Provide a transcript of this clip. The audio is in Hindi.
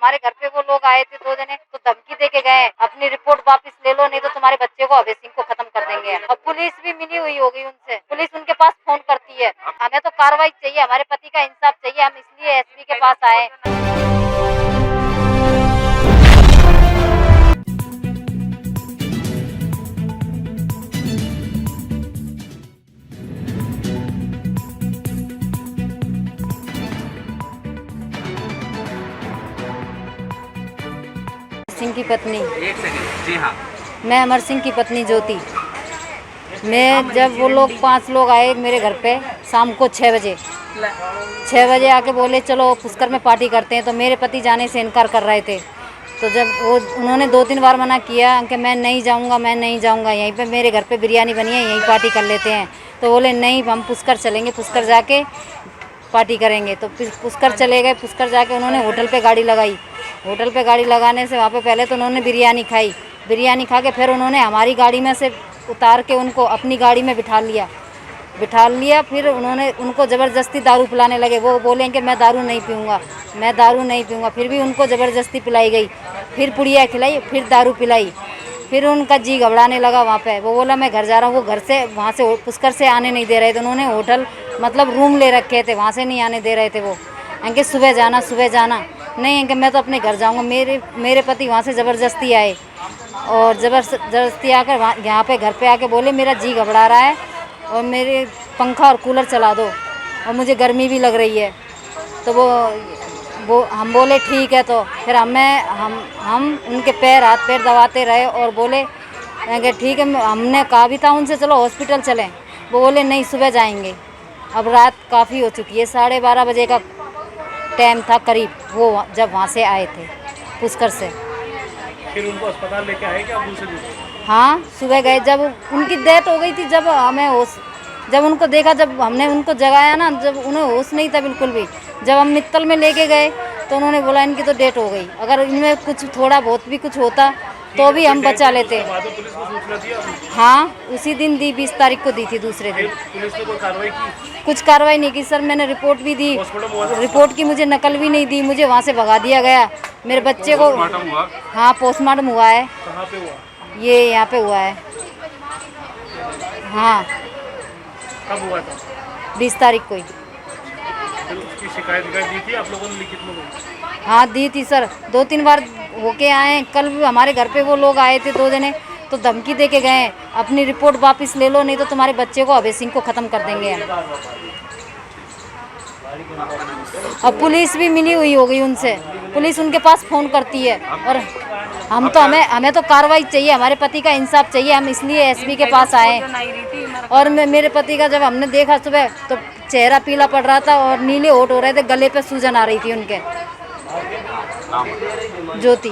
हमारे घर पे वो लोग आए थे 2 जने, तो धमकी दे के गए, अपनी रिपोर्ट वापस ले लो नहीं तो तुम्हारे बच्चे को अभय सिंह को खत्म कर देंगे। और पुलिस भी मिली हुई होगी उनसे, पुलिस उनके पास फोन करती है। हमें तो कार्रवाई चाहिए, हमारे पति का इंसाफ चाहिए, हम इसलिए एसपी के पास आए। सिंह की पत्नी। एक सेकंड। जी हाँ। मैं अमर सिंह की पत्नी ज्योति। मैं जब वो लोग 5 लोग आए मेरे घर पे शाम को 6 बजे आके बोले चलो पुष्कर में पार्टी करते हैं, तो मेरे पति जाने से इनकार कर रहे थे। तो जब वो उन्होंने 2-3 बार मना किया कि मैं नहीं जाऊंगा, यहीं पे मेरे घर पे बिरयानी बनी है, यहीं पार्टी कर लेते हैं। तो बोले नहीं, हम पुष्कर चलेंगे, पुष्कर जाके पार्टी करेंगे। तो पुष्कर चले गए। पुष्कर जाके उन्होंने होटल पे गाड़ी लगाई। होटल पे गाड़ी लगाने से वहाँ पे पहले तो उन्होंने बिरयानी खाई। बिरयानी खा के फिर उन्होंने हमारी गाड़ी में से उतार के उनको अपनी गाड़ी में बिठा लिया। फिर उन्होंने उनको ज़बरदस्ती दारू पिलाने लगे। वो बोले कि मैं दारू नहीं पीऊँगा। फिर भी उनको ज़बरदस्ती पिलाई गई। फिर पुड़िया खिलाई, फिर दारू पिलाई। फिर उनका जी घबराने लगा वहाँ पे। वो बोला मैं घर जा रहा हूँ। वो घर से वहाँ से पुष्कर से आने नहीं दे रहे थे। उन्होंने होटल मतलब रूम ले रखे थे, वहाँ से नहीं आने दे रहे थे। वो इनके सुबह जाना नहीं, इनके मैं तो अपने घर जाऊँगा। मेरे पति वहाँ से ज़बरदस्ती आए और ज़बरदस्ती आकर वहाँ यहाँ पे घर पे आके बोले मेरा जी घबरा रहा है और मेरे पंखा और कूलर चला दो और मुझे गर्मी भी लग रही है। तो वो हम बोले ठीक है। तो फिर हम उनके हाथ पैर दबाते रहे और बोले कि ठीक है। हमने कहा भी था उनसे चलो हॉस्पिटल चलें। वो बोले नहीं, सुबह जाएंगे। अब रात काफ़ी हो चुकी है, 12:30 बजे का टाइम था करीब, वो जब वहाँ से आए थे पुष्कर से। फिर उनको अस्पताल लेके आए क्या दूसरे दिन? हाँ, सुबह गए। जब उनकी डेथ हो गई थी, जब उनको देखा, जब हमने उनको जगाया ना, जब उन्हें होश नहीं था बिल्कुल भी। जब हम मित्तल में लेके गए तो उन्होंने बोला इनकी तो डेथ हो गई। अगर इनमें कुछ थोड़ा बहुत भी कुछ होता तो भी हम बचा लेते। पुलिस को सूचना दी आपने? हाँ, उसी दिन दी, 20 तारीख को दी थी। दूसरे दिन पुलिस ने कोई कार्रवाई की? कुछ कार्रवाई नहीं की सर। मैंने रिपोर्ट भी दी, रिपोर्ट की मुझे नकल भी नहीं दी, मुझे वहाँ से भगा दिया गया। मेरे बच्चे को हाँ पोस्टमार्टम हुआ है। कहाँ पे हुआ? ये यहाँ पे हुआ है। हाँ, कब हुआ था? 20 तारीख को ही। फिर उसकी शिकायत दी थी आप लोगों ने लिखित में? हाँ दी थी सर, 2-3 बार होके आए। कल भी हमारे घर पे वो लोग आए थे 2 जने, तो धमकी दे के गए, अपनी रिपोर्ट वापस ले लो नहीं तो तुम्हारे बच्चे को अभय सिंह को ख़त्म कर देंगे। और पुलिस भी मिली हुई होगी उनसे, पुलिस उनके पास फ़ोन करती है। और हमें तो कार्रवाई चाहिए, हमारे पति का इंसाफ चाहिए, हम इसलिए एसपी के पास आए। और मेरे पति का जब हमने देखा सुबह तो चेहरा पीला पड़ रहा था और नीले होठ हो रहे थे, गले पे सूजन आ रही थी उनके। ज्योति।